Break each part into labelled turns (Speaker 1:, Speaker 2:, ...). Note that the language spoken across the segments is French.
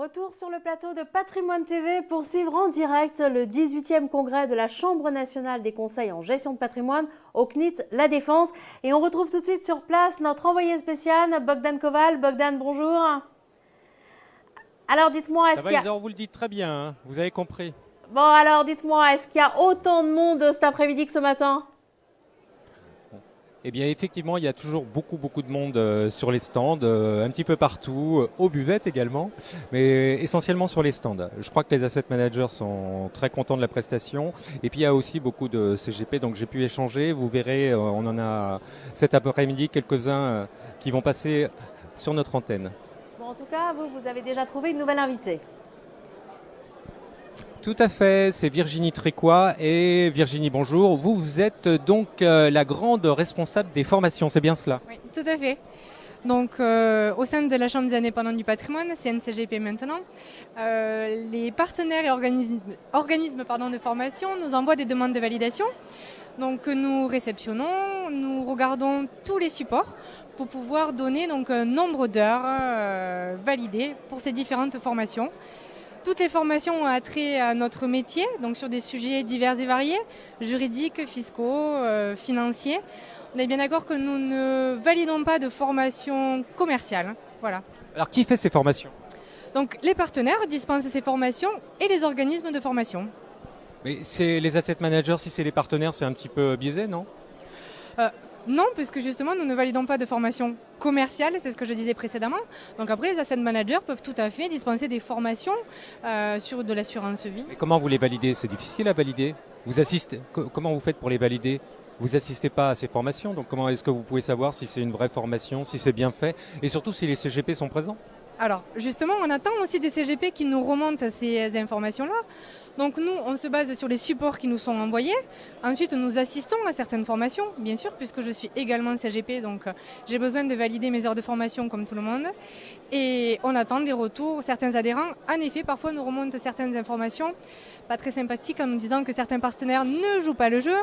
Speaker 1: Retour sur le plateau de Patrimoine TV pour suivre en direct le 18e congrès de la Chambre nationale des conseils en gestion de patrimoine au CNIT La Défense. Et on retrouve tout de suite sur place notre envoyé spécial, Bogdan Koval. Bogdan, bonjour. Alors dites-moi, est-ce qu'il y a...
Speaker 2: Vous le dites très bien, hein, vous avez compris.
Speaker 1: Bon, alors dites-moi, est-ce qu'il y a autant de monde cet après-midi que ce matin ?
Speaker 2: Eh bien, effectivement, il y a toujours beaucoup de monde sur les stands, un petit peu partout, aux buvettes également, mais essentiellement sur les stands. Je crois que les asset managers sont très contents de la prestation. Et puis, il y a aussi beaucoup de CGP, donc j'ai pu échanger. Vous verrez, on en a cet après-midi quelques-uns qui vont passer sur notre antenne.
Speaker 1: Bon, en tout cas, vous avez déjà trouvé une nouvelle invitée.
Speaker 2: Tout à fait, c'est Virginie Trécois. Et Virginie, bonjour. Vous êtes donc la grande responsable des formations, c'est bien cela?
Speaker 3: Oui, tout à fait. Donc, au sein de la Chambre des indépendants du patrimoine, CNCGP maintenant, les partenaires et organismes de formation nous envoient des demandes de validation. Donc, nous réceptionnons, nous regardons tous les supports pour pouvoir donner donc, un nombre d'heures validées pour ces différentes formations. Toutes les formations ont attrait à notre métier, donc sur des sujets divers et variés, juridiques, fiscaux, financiers. On est bien d'accord que nous ne validons pas de formation commerciale. Voilà.
Speaker 2: Alors, qui fait ces formations?
Speaker 3: Donc, les partenaires dispensent ces formations et les organismes de formation.
Speaker 2: Mais c'est les asset managers, si c'est les partenaires, c'est un petit peu biaisé, non?
Speaker 3: Non, puisque justement, nous ne validons pas de formation commerciale, c'est ce que je disais précédemment. Donc après, les asset managers peuvent tout à fait dispenser des formations sur de l'assurance vie.
Speaker 2: Et comment vous les validez? C'est difficile à valider. Vous assistez. Comment vous faites pour les valider? Vous n'assistez pas à ces formations, donc comment est-ce que vous pouvez savoir si c'est une vraie formation, si c'est bien fait, et surtout si les CGP sont présents?
Speaker 3: Alors, justement, on attend aussi des CGP qui nous remontent ces informations-là. Donc nous, on se base sur les supports qui nous sont envoyés. Ensuite, nous assistons à certaines formations, bien sûr, puisque je suis également CGP, donc j'ai besoin de valider mes heures de formation comme tout le monde. Et on attend des retours. Certains adhérents, en effet, parfois nous remontent certaines informations pas très sympathiques en nous disant que certains partenaires ne jouent pas le jeu.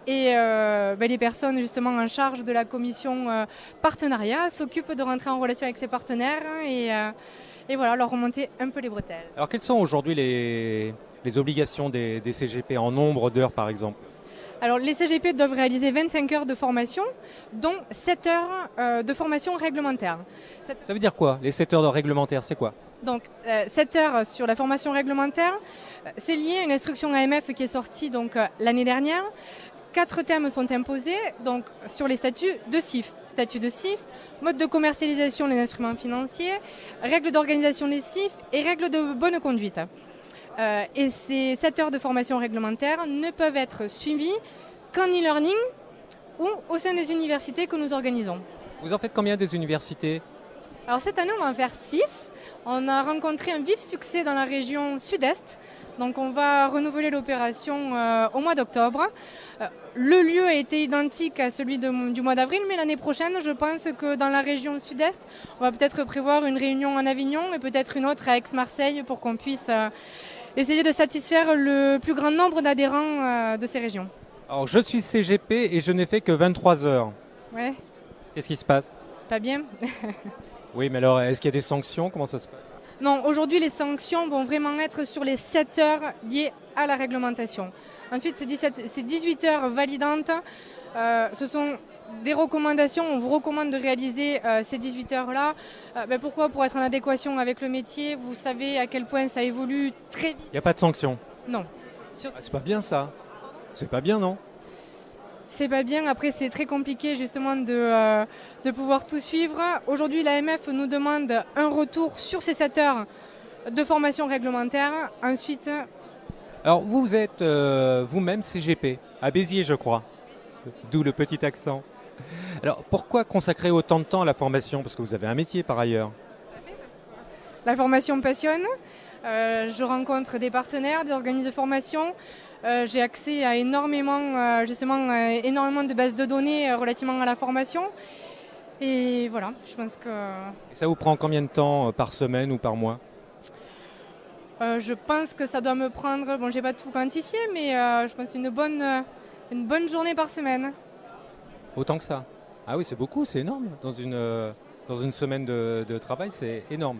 Speaker 3: Et les personnes justement en charge de la commission partenariat s'occupent de rentrer en relation avec ces partenaires et voilà, leur remonter un peu les bretelles.
Speaker 2: Alors quelles sont aujourd'hui les obligations des CGP en nombre d'heures par exemple?
Speaker 3: Alors les CGP doivent réaliser 25 heures de formation, dont 7 heures de formation réglementaire.
Speaker 2: Ça veut dire quoi, les 7 heures de réglementaire, c'est quoi?
Speaker 3: Donc 7 heures sur la formation réglementaire, c'est lié à une instruction AMF qui est sortie donc, l'année dernière. 4 thèmes sont imposés donc, sur les statuts de CIF. Statut de CIF, mode de commercialisation des instruments financiers, règles d'organisation des CIF et règles de bonne conduite. Et ces 7 heures de formation réglementaire ne peuvent être suivies qu'en e-learning ou au sein des universités que nous organisons.
Speaker 2: Vous en faites combien des universités?
Speaker 3: Alors cette année, on va en faire 6. On a rencontré un vif succès dans la région sud-est. Donc on va renouveler l'opération au mois d'octobre. Le lieu a été identique à celui du mois d'avril, mais l'année prochaine, je pense que dans la région sud-est, on va peut-être prévoir une réunion en Avignon et peut-être une autre à Aix-Marseille pour qu'on puisse essayer de satisfaire le plus grand nombre d'adhérents de ces régions.
Speaker 2: Alors je suis CGP et je n'ai fait que 23 heures.
Speaker 3: Ouais.
Speaker 2: Qu'est-ce qui se passe?
Speaker 3: Pas bien.
Speaker 2: Oui, mais alors est-ce qu'il y a des sanctions? Comment ça se passe?
Speaker 3: Non, aujourd'hui les sanctions vont vraiment être sur les 7 heures liées à la réglementation. Ensuite, ces 18 heures validantes, ce sont des recommandations. On vous recommande de réaliser ces 18 heures-là. Pourquoi? Pour être en adéquation avec le métier. Vous savez à quel point ça évolue très vite.
Speaker 2: Il n'y a pas de sanctions?
Speaker 3: Non.
Speaker 2: C'est pas bien ça. C'est pas bien, non?
Speaker 3: C'est pas bien. Après, c'est très compliqué justement de pouvoir tout suivre. Aujourd'hui, l'AMF nous demande un retour sur ces 7 heures de formation réglementaire. Ensuite...
Speaker 2: Alors, vous êtes vous-même CGP, à Béziers, je crois. D'où le petit accent. Alors, pourquoi consacrer autant de temps à la formation? Parce que vous avez un métier par ailleurs.
Speaker 3: La formation me passionne. Je rencontre des partenaires, des organismes de formation. J'ai accès à énormément de bases de données relativement à la formation. Et voilà, je pense que...
Speaker 2: Et ça vous prend combien de temps par semaine ou par mois?
Speaker 3: Je pense que ça doit me prendre, bon, j'ai pas tout quantifié, mais je pense une bonne journée par semaine.
Speaker 2: Autant que ça? Ah oui, c'est beaucoup, c'est énorme. Dans une semaine de travail, c'est énorme.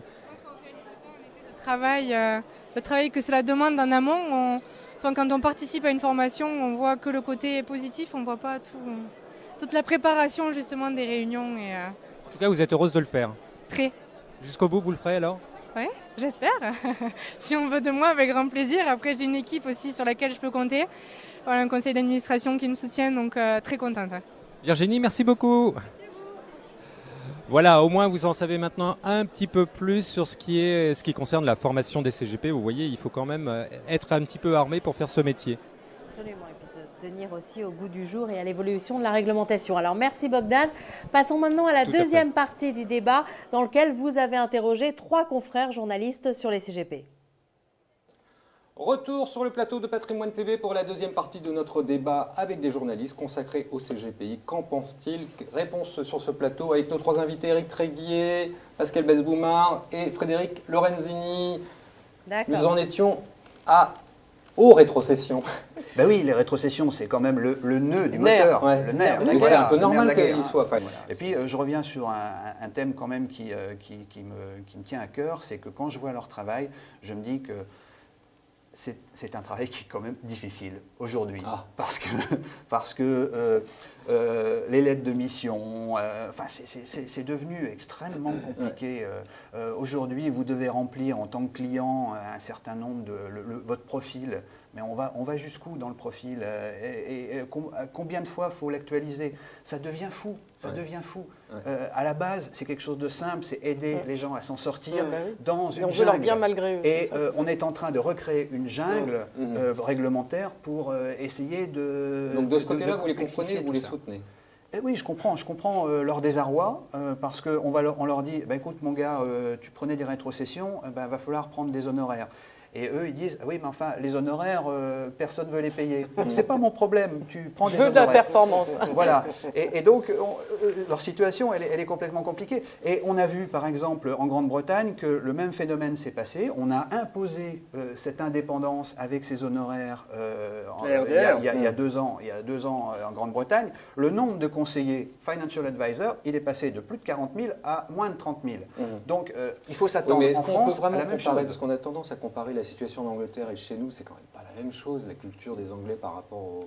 Speaker 3: le travail que cela demande en amont. Quand on participe à une formation, on voit que le côté positif, on ne voit pas toute la préparation justement des réunions.
Speaker 2: En tout cas, vous êtes heureuse de le faire.
Speaker 3: Très.
Speaker 2: Jusqu'au bout, vous le ferez alors?
Speaker 3: Oui, j'espère. Si on veut de moi, avec grand plaisir. Après, j'ai une équipe aussi sur laquelle je peux compter. Voilà, un conseil d'administration qui me soutient, donc très contente.
Speaker 2: Virginie, merci beaucoup. Voilà, au moins vous en savez maintenant un petit peu plus sur ce qui concerne la formation des CGP. Vous voyez, il faut quand même être un petit peu armé pour faire ce métier.
Speaker 1: Absolument, et puis se tenir aussi au goût du jour et à l'évolution de la réglementation. Alors merci Bogdan. Passons maintenant à la deuxième partie du débat dans lequel vous avez interrogé 3 confrères journalistes sur les CGP.
Speaker 2: Retour sur le plateau de Patrimoine TV pour la deuxième partie de notre débat avec des journalistes consacrés au CGPI. Qu'en pense-t-il? Réponse sur ce plateau avec nos 3 invités, Eric Tréguier, Pascal Besboumard et Frédéric Lorenzini. Nous en étions aux rétrocessions.
Speaker 4: Ben oui, les rétrocessions, c'est quand même le nœud du moteur.
Speaker 2: Ouais.
Speaker 4: Le nerf.
Speaker 2: Mais c'est un peu normal qu'il soit.
Speaker 4: Voilà. Et puis, je reviens sur un thème quand même qui me tient à cœur, c'est que quand je vois leur travail, je me dis que c'est un travail qui est quand même difficile aujourd'hui, parce que les lettres de mission, c'est devenu extrêmement compliqué. Aujourd'hui, vous devez remplir en tant que client un certain nombre de votre profil, mais on va jusqu'où dans le profil combien de fois faut l'actualiser? Ça devient fou, ça devient fou. À la base, c'est quelque chose de simple, c'est aider les gens à s'en sortir dans une jungle.
Speaker 5: Leur bien malgré eux.
Speaker 4: Et on est en train de recréer une jungle réglementaire pour essayer de...
Speaker 2: Donc de ce côté-là, vous les comprenez, vous les soutenez?
Speaker 4: Oui, je comprends leur désarroi, parce qu'on leur dit, écoute mon gars, tu prenais des rétrocessions, va falloir prendre des honoraires. Et eux, ils disent, oui, mais enfin, les honoraires, personne ne veut les payer. C'est pas mon problème, tu prends des honoraires.
Speaker 5: Je veux de la performance.
Speaker 4: Voilà. Et donc, leur situation, elle est complètement compliquée. Et on a vu, par exemple, en Grande-Bretagne, que le même phénomène s'est passé. On a imposé cette indépendance avec ces honoraires il y a 2 ans. Il y a 2 ans en Grande-Bretagne. Le nombre de conseillers financial advisor, il est passé de plus de 40 000 à moins de 30 000. Donc, il faut s'attendre
Speaker 2: mais est-ce
Speaker 4: en
Speaker 2: qu'on
Speaker 4: France
Speaker 2: peut vraiment
Speaker 4: à la même
Speaker 2: comparer,
Speaker 4: chose.
Speaker 2: parce qu'on a tendance à comparer la situation en Angleterre et chez nous, c'est quand même pas la même chose. La culture des Anglais par rapport aux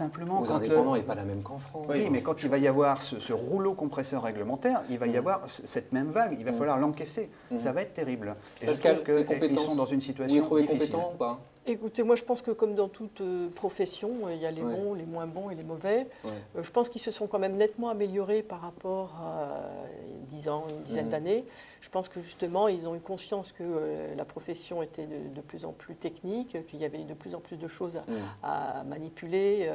Speaker 2: indépendants n'est pas la même qu'en France.
Speaker 4: Oui, mais quand il va y avoir ce rouleau compresseur réglementaire, il va y avoir cette même vague, il va falloir l'encaisser. Ça va être terrible. Et
Speaker 2: Pascal,
Speaker 4: je trouve qu'ils sont dans une situation
Speaker 2: vous les trouvez
Speaker 4: difficile.
Speaker 2: compétents ou pas?
Speaker 5: Écoutez, moi je pense que comme dans toute profession, il y a les bons, les moins bons et les mauvais. Je pense qu'ils se sont quand même nettement améliorés par rapport à 10 ans, une dizaine d'années. Je pense que justement, ils ont eu conscience que la profession était de plus en plus technique, qu'il y avait de plus en plus de choses à manipuler.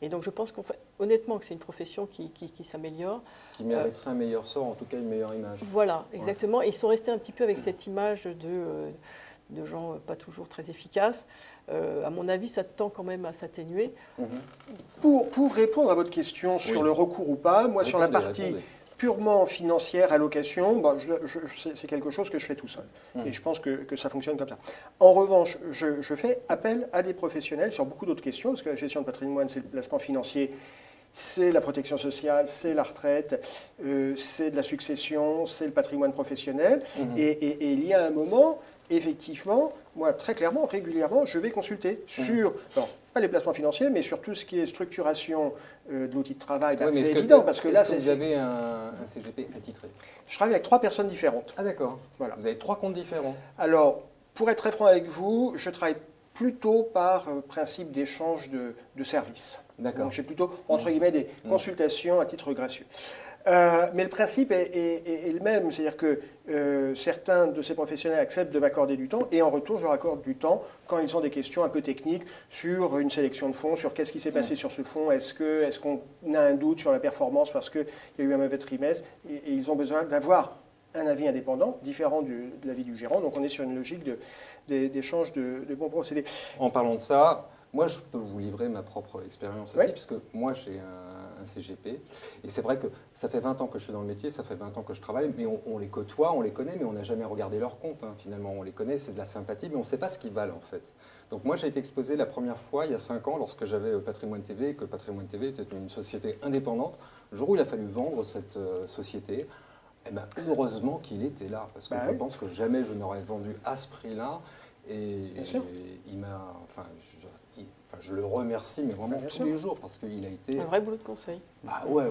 Speaker 5: Et donc je pense honnêtement que c'est une profession qui s'améliore.
Speaker 2: Qui mériterait un meilleur sort, en tout cas une meilleure image.
Speaker 5: Voilà, exactement. Et ils sont restés un petit peu avec cette image de gens pas toujours très efficaces. À mon avis, ça tend quand même à s'atténuer.
Speaker 6: Pour répondre à votre question sur le recours ou pas, moi sur la partie purement financière, allocation, c'est quelque chose que je fais tout seul. Et je pense que ça fonctionne comme ça. En revanche, je fais appel à des professionnels sur beaucoup d'autres questions, parce que la gestion de patrimoine, c'est le placement financier, c'est la protection sociale, c'est la retraite, c'est de la succession, c'est le patrimoine professionnel. Et il y a un moment, effectivement, moi, très clairement, régulièrement, je vais consulter sur, alors, pas les placements financiers, mais sur tout ce qui est structuration de l'outil de travail. C'est évident, parce que là,
Speaker 2: vous avez un CGP attitré?
Speaker 6: Je travaille avec 3 personnes différentes.
Speaker 2: Ah d'accord.
Speaker 6: Voilà.
Speaker 2: Vous avez 3 comptes différents.
Speaker 6: Alors, pour être très franc avec vous, je travaille plutôt par principe d'échange de services.
Speaker 2: D'accord.
Speaker 6: Donc, j'ai plutôt, entre guillemets, des consultations à titre gracieux. Mais le principe est le même, c'est-à-dire que certains de ces professionnels acceptent de m'accorder du temps et en retour, je leur accorde du temps quand ils ont des questions un peu techniques sur une sélection de fonds, sur qu'est-ce qui s'est passé sur ce fonds, est-ce qu'on a un doute sur la performance parce qu'il y a eu un mauvais trimestre et ils ont besoin d'avoir un avis indépendant, différent de l'avis du gérant. Donc on est sur une logique d'échange de bons procédés.
Speaker 2: En parlant de ça, moi je peux vous livrer ma propre expérience aussi, puisque moi j'ai un CGP, et c'est vrai que ça fait 20 ans que je suis dans le métier, ça fait 20 ans que je travaille, mais on les côtoie, on les connaît, mais on n'a jamais regardé leurs comptes, finalement. On les connaît, c'est de la sympathie, mais on ne sait pas ce qu'ils valent en fait. Donc moi j'ai été exposé la première fois, il y a 5 ans, lorsque j'avais Patrimoine TV, que Patrimoine TV était une société indépendante. Le jour où il a fallu vendre cette société,
Speaker 7: Eh ben, heureusement qu'il était là, parce que je pense que jamais je n'aurais vendu à ce prix-là. Et il m'a, je le remercie, mais vraiment tous les jours, parce qu'il a été...
Speaker 5: Un vrai boulot de conseil.
Speaker 7: Bah ouais.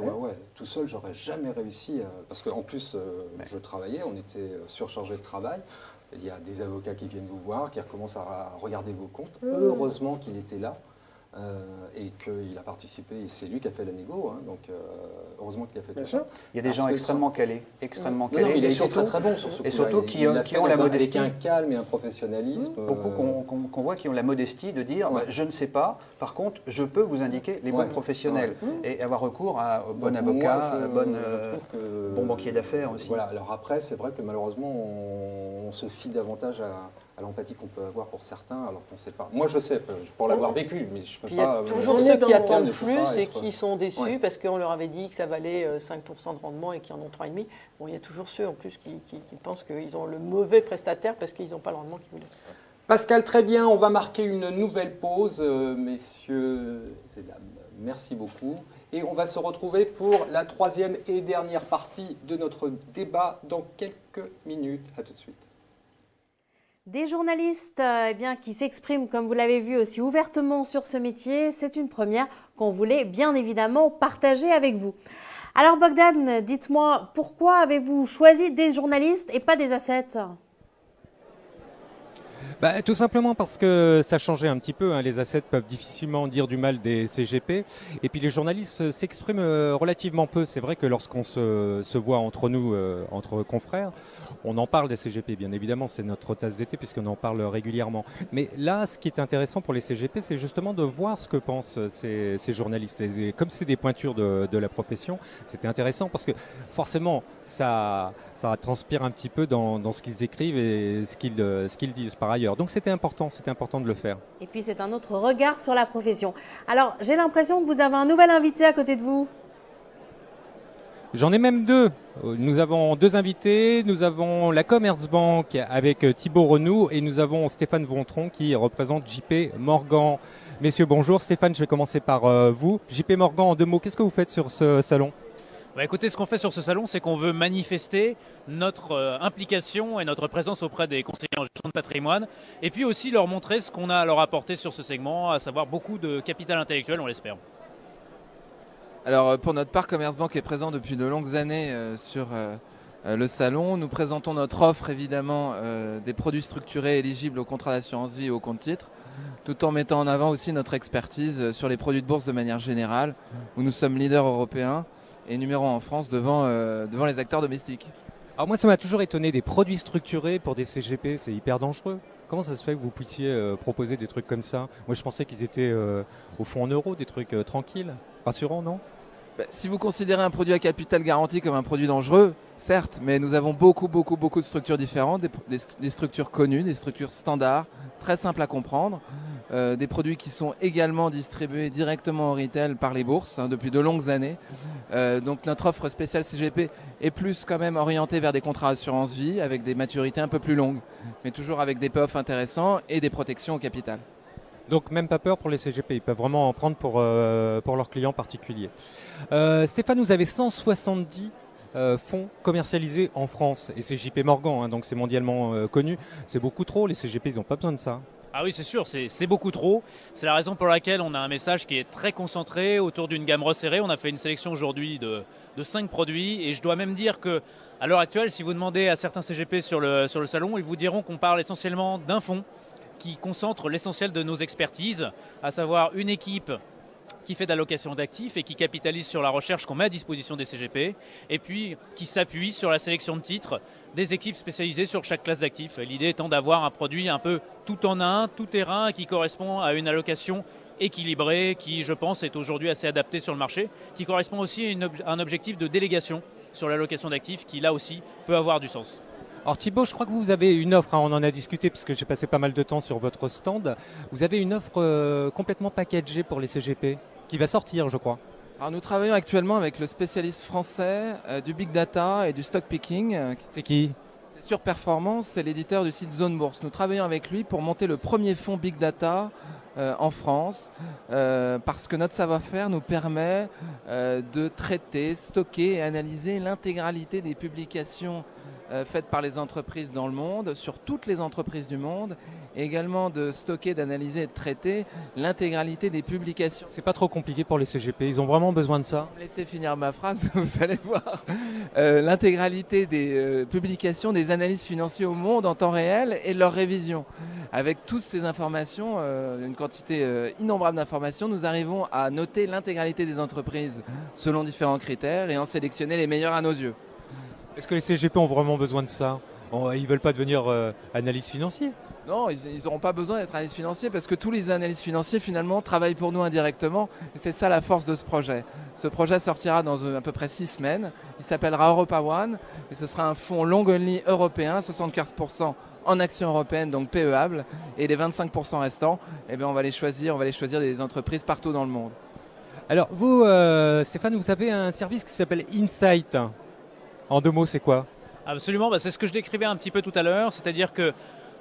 Speaker 7: Tout seul, j'aurais jamais réussi, parce qu'en plus, je travaillais, on était surchargé de travail. Il y a des avocats qui viennent vous voir, qui recommencent à regarder vos comptes. Heureusement qu'il était là. Et qu'il a participé, et c'est lui qui a fait la négo, hein, donc heureusement qu'il a fait ça.
Speaker 4: Il y a des gens extrêmement calés,
Speaker 7: Non, il a été très très bon sur ce coup-là.
Speaker 4: Et surtout qui ont la modestie.
Speaker 7: Avec un calme et un professionnalisme.
Speaker 4: Beaucoup qu'on voit qui ont la modestie de dire je ne sais pas, par contre je peux vous indiquer les bons professionnels et avoir recours à bon avocat, bon banquier d'affaires aussi.
Speaker 7: Voilà, alors après c'est vrai que malheureusement on se fie davantage à l'empathie qu'on peut avoir pour certains, alors qu'on ne sait pas. Moi, je sais, pour l'avoir vécu, mais je ne peux pas...
Speaker 5: Il y a toujours ceux qui attendent plus et qui sont déçus parce qu'on leur avait dit que ça valait 5% de rendement et qu'ils en ont 3,5%. Bon, il y a toujours ceux, en plus, qui pensent qu'ils ont le mauvais prestataire parce qu'ils n'ont pas le rendement qu'ils voulaient.
Speaker 7: Pascal, très bien, on va marquer une nouvelle pause. Messieurs et dames, merci beaucoup. Et on va se retrouver pour la troisième et dernière partie de notre débat dans quelques minutes. À tout de suite.
Speaker 1: Des journalistes qui s'expriment, comme vous l'avez vu, aussi ouvertement sur ce métier, c'est une première qu'on voulait bien évidemment partager avec vous. Alors Bogdan, dites-moi, pourquoi avez-vous choisi des journalistes et pas des assets ?
Speaker 2: Tout simplement parce que ça changeait un petit peu. Les assets peuvent difficilement dire du mal des CGP. Et puis les journalistes s'expriment relativement peu. C'est vrai que lorsqu'on se voit entre nous, entre confrères, on en parle des CGP. Bien évidemment, c'est notre tasse d'été puisqu'on en parle régulièrement. Mais là, ce qui est intéressant pour les CGP, c'est justement de voir ce que pensent ces journalistes. Et comme c'est des pointures de la profession, c'était intéressant parce que forcément, ça transpire un petit peu dans ce qu'ils écrivent et ce qu'ils disent par ailleurs. Donc c'était important de le faire.
Speaker 1: Et puis c'est un autre regard sur la profession. Alors j'ai l'impression que vous avez un nouvel invité à côté de vous.
Speaker 2: J'en ai même deux. Nous avons deux invités. Nous avons la Commerzbank avec Thibaut Renoux et nous avons Stéphane Vontron qui représente JP Morgan. Messieurs, bonjour. Stéphane, je vais commencer par vous. JP Morgan, en deux mots, qu'est-ce que vous faites sur ce salon ?
Speaker 8: Écoutez, ce qu'on fait sur ce salon, c'est qu'on veut manifester notre implication et notre présence auprès des conseillers en gestion de patrimoine et puis aussi leur montrer ce qu'on a à leur apporter sur ce segment, à savoir beaucoup de capital intellectuel, on l'espère.
Speaker 9: Alors pour notre part, Commerzbank est présent depuis de longues années sur le salon. Nous présentons notre offre évidemment des produits structurés éligibles aux contrats d'assurance vie et aux comptes titres, tout en mettant en avant aussi notre expertise sur les produits de bourse de manière générale, où nous sommes leaders européens et numéro 1 en France devant les acteurs domestiques.
Speaker 2: Alors moi, ça m'a toujours étonné, des produits structurés pour des CGP, c'est hyper dangereux. Comment ça se fait que vous puissiez proposer des trucs comme ça ? Moi, je pensais qu'ils étaient au fond en euros, des trucs tranquilles, rassurants, non ?
Speaker 9: Si vous considérez un produit à capital garanti comme un produit dangereux, certes, mais nous avons beaucoup de structures différentes, des structures connues, des structures standards, très simples à comprendre, des produits qui sont également distribués directement au retail par les bourses depuis de longues années. Donc notre offre spéciale CGP est plus quand même orientée vers des contrats assurance vie avec des maturités un peu plus longues, mais toujours avec des payoffs intéressants et des protections au capital.
Speaker 2: Donc même pas peur pour les CGP, ils peuvent vraiment en prendre pour leurs clients particuliers. Stéphane, vous avez 170 fonds commercialisés en France et c'est JP Morgan, donc c'est mondialement connu. C'est beaucoup trop, les CGP ils n'ont pas besoin de ça.
Speaker 8: Ah oui, c'est sûr, c'est beaucoup trop. C'est la raison pour laquelle on a un message qui est très concentré autour d'une gamme resserrée. On a fait une sélection aujourd'hui de 5 produits et je dois même dire que à l'heure actuelle, si vous demandez à certains CGP sur le salon, ils vous diront qu'on parle essentiellement d'un fonds qui concentre l'essentiel de nos expertises, à savoir une équipe qui fait de l'allocation d'actifs et qui capitalise sur la recherche qu'on met à disposition des CGP, et puis qui s'appuie sur la sélection de titres des équipes spécialisées sur chaque classe d'actifs. L'idée étant d'avoir un produit un peu tout en un, tout terrain, qui correspond à une allocation équilibrée, qui je pense est aujourd'hui assez adaptée sur le marché, qui correspond aussi à un objectif de délégation sur l'allocation d'actifs qui là aussi peut avoir du sens.
Speaker 2: Alors Thibaut, je crois que vous avez une offre, on en a discuté parce que j'ai passé pas mal de temps sur votre stand. Vous avez une offre complètement packagée pour les CGP qui va sortir, je crois.
Speaker 9: Alors nous travaillons actuellement avec le spécialiste français du big data et du stock picking.
Speaker 2: C'est qui ?
Speaker 9: Surperformance, c'est l'éditeur du site Zone Bourse. Nous travaillons avec lui pour monter le premier fonds Big Data en France, parce que notre savoir-faire nous permet de traiter, stocker et analyser l'intégralité des publications faites par les entreprises dans le monde, sur toutes les entreprises du monde, et également de stocker, d'analyser et de traiter l'intégralité des publications.
Speaker 2: C'est pas trop compliqué pour les CGP, ils ont vraiment besoin de ça.
Speaker 9: Laissez finir ma phrase, vous allez voir. L'intégralité des publications, des analyses financières au monde en temps réel et leur révision. Avec toutes ces informations, une quantité innombrable d'informations, nous arrivons à noter l'intégralité des entreprises selon différents critères et en sélectionner les meilleurs à nos yeux.
Speaker 2: Est-ce que les CGP ont vraiment besoin de ça? Ils veulent pas devenir analystes financiers?
Speaker 9: Non, ils n'auront pas besoin d'être analystes financiers parce que tous les analystes financiers finalement travaillent pour nous indirectement et c'est ça la force de ce projet. Ce projet sortira dans à peu près 6 semaines. Il s'appellera Europa One et ce sera un fonds long only européen, 75% en actions européennes, donc PEables, et les 25% restants, eh bien on va les choisir des entreprises partout dans le monde.
Speaker 2: Alors vous, Stéphane, vous avez un service qui s'appelle Insight. En 2 mots, c'est quoi?
Speaker 8: Absolument, c'est ce que je décrivais un petit peu tout à l'heure, c'est-à-dire que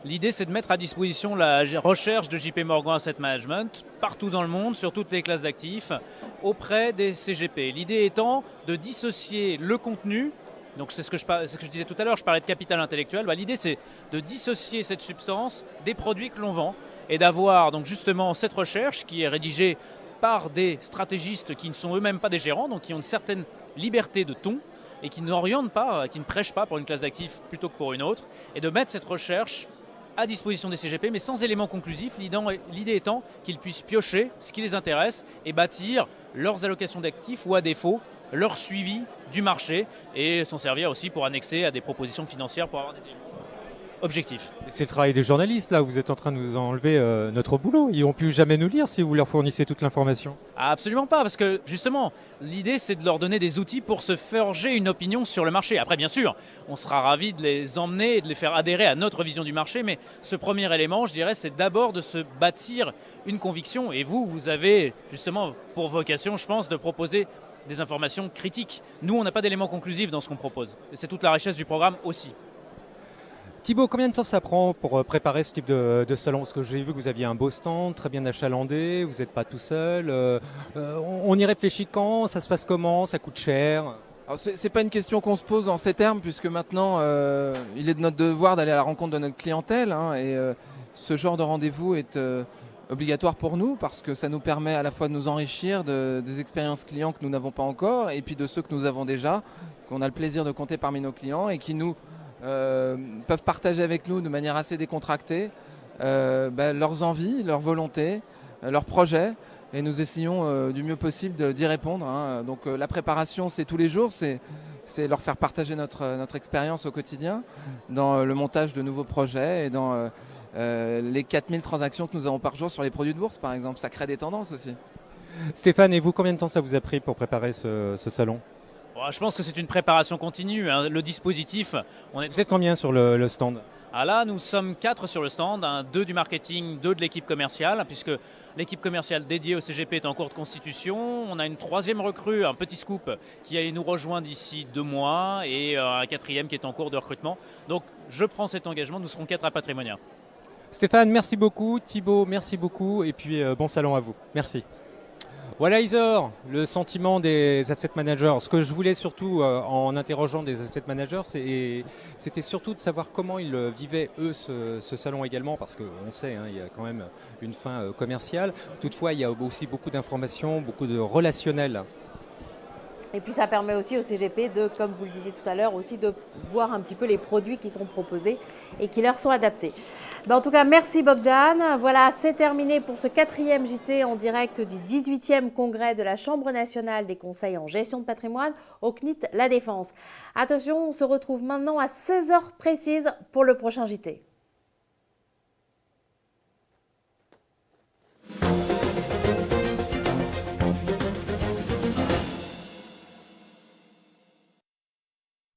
Speaker 8: l'idée c'est de mettre à disposition la recherche de JP Morgan Asset Management partout dans le monde, sur toutes les classes d'actifs, auprès des CGP. L'idée étant de dissocier le contenu, donc c'est ce que je disais tout à l'heure, je parlais de capital intellectuel, l'idée c'est de dissocier cette substance des produits que l'on vend et d'avoir donc justement cette recherche qui est rédigée par des stratégistes qui ne sont eux-mêmes pas des gérants, donc qui ont une certaine liberté de ton, et qui n'orientent pas, qui ne prêchent pas pour une classe d'actifs plutôt que pour une autre, et de mettre cette recherche à disposition des CGP, mais sans éléments conclusifs, l'idée étant qu'ils puissent piocher ce qui les intéresse et bâtir leurs allocations d'actifs ou à défaut, leur suivi du marché, et s'en servir aussi pour annexer à des propositions financières pour avoir des éléments objectifs.
Speaker 2: C'est le travail des journalistes, là, vous êtes en train de nous enlever notre boulot. Ils n'ont pu jamais nous lire si vous leur fournissez toute l'information.
Speaker 8: Absolument pas, parce que justement, l'idée c'est de leur donner des outils pour se forger une opinion sur le marché. Après, bien sûr, on sera ravis de les emmener et de les faire adhérer à notre vision du marché, mais ce premier élément, je dirais, c'est d'abord de se bâtir une conviction. Et vous avez justement pour vocation, je pense, de proposer des informations critiques. Nous, on n'a pas d'éléments conclusifs dans ce qu'on propose. Et c'est toute la richesse du programme aussi.
Speaker 2: Thibaut, combien de temps ça prend pour préparer ce type de salon? Parce que j'ai vu que vous aviez un beau stand, très bien achalandé, vous n'êtes pas tout seul. On y réfléchit quand? Ça se passe comment? Ça coûte cher?
Speaker 9: C'est pas une question qu'on se pose en ces termes, puisque maintenant, il est de notre devoir d'aller à la rencontre de notre clientèle. Et ce genre de rendez-vous est obligatoire pour nous, parce que ça nous permet à la fois de nous enrichir des expériences clients que nous n'avons pas encore, et puis de ceux que nous avons déjà, qu'on a le plaisir de compter parmi nos clients, et qui nous peuvent partager avec nous de manière assez décontractée leurs envies, leurs volontés, leurs projets, et nous essayons du mieux possible d'y répondre. Donc la préparation, c'est tous les jours, c'est leur faire partager notre expérience au quotidien dans le montage de nouveaux projets et dans les 4000 transactions que nous avons par jour sur les produits de bourse, par exemple. Ça crée des tendances aussi.
Speaker 2: Stéphane, et vous, combien de temps ça vous a pris pour préparer ce salon?
Speaker 8: Je pense que c'est une préparation continue. Le dispositif...
Speaker 2: Vous êtes combien sur le stand?
Speaker 8: Là, nous sommes 4 sur le stand, 2 du marketing, 2 de l'équipe commerciale, puisque l'équipe commerciale dédiée au CGP est en cours de constitution. On a une 3e recrue, un petit scoop, qui nous rejoint d'ici 2 mois, et un 4e qui est en cours de recrutement. Donc, je prends cet engagement, nous serons 4 à Patrimonia.
Speaker 2: Stéphane, merci beaucoup. Thibaut, merci beaucoup. Et puis, bon salon à vous. Merci. Voilà Isor, le sentiment des asset managers. Ce que je voulais surtout en interrogeant des asset managers, c'était surtout de savoir comment ils vivaient eux ce salon également, parce qu'on sait, il y a quand même une fin commerciale. Toutefois, il y a aussi beaucoup d'informations, beaucoup de relationnel.
Speaker 1: Et puis ça permet aussi au CGP de, comme vous le disiez tout à l'heure, aussi de voir un petit peu les produits qui sont proposés et qui leur sont adaptés. En tout cas, merci Bogdan. Voilà, c'est terminé pour ce 4e JT en direct du 18e congrès de la Chambre nationale des conseils en gestion de patrimoine au CNIT La Défense. Attention, on se retrouve maintenant à 16h précises pour le prochain JT.